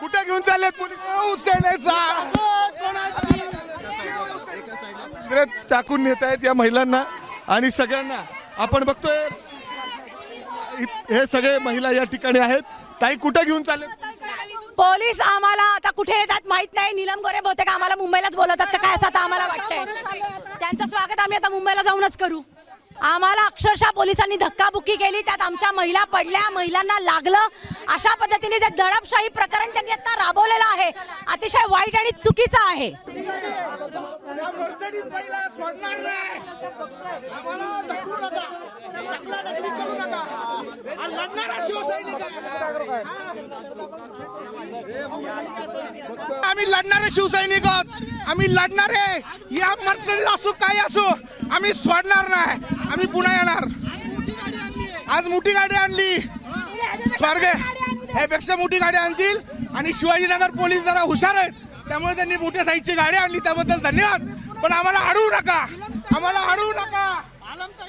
कुठे घेऊन चाललेत पोलीस? टाकून नेत आहेत या महिलांना आणि सगळ्यांना. आपण बघतोय हे सगळे महिला या ठिकाणी आहेत. ताई कुठे घेऊन चाललेत? पोलीस आम्हाला आता कुठे येतात माहित नाही. नीलम गोरे बहुतेक आम्हाला मुंबईलाच बोलवतात का काय असं आता आम्हाला वाटतंय. त्यांचं स्वागत आम्ही आता मुंबईला जाऊनच करू. आम्हाला अक्षरशः पोलिसांनी धक्काबुक्की केली, त्यात आमच्या महिला पडल्या, महिलांना लागलं. अशा पद्धतीने जे दडपशाही प्रकरण त्यांनी आता राबवलेलं आहे अतिशय वाईट आणि चुकीचं आहे. आम्ही लढणारे शिवसैनिक आहोत. आम्ही लढणारे. या मर्सिडीज असो काय असो आम्ही सोडणार नाही. आम्ही पुन्हा येणार. आज मोठी गाडी आणली. स्वर्ग ह्यापेक्षा मोठी गाडी आणतील. आणि शिवाजीनगर पोलीस जरा हुशार आहेत त्यामुळे त्यांनी मोठ्या साईजची गाडी आणली त्याबद्दल धन्यवाद. पण आम्हाला अडवू नका. आम्हाला अडवू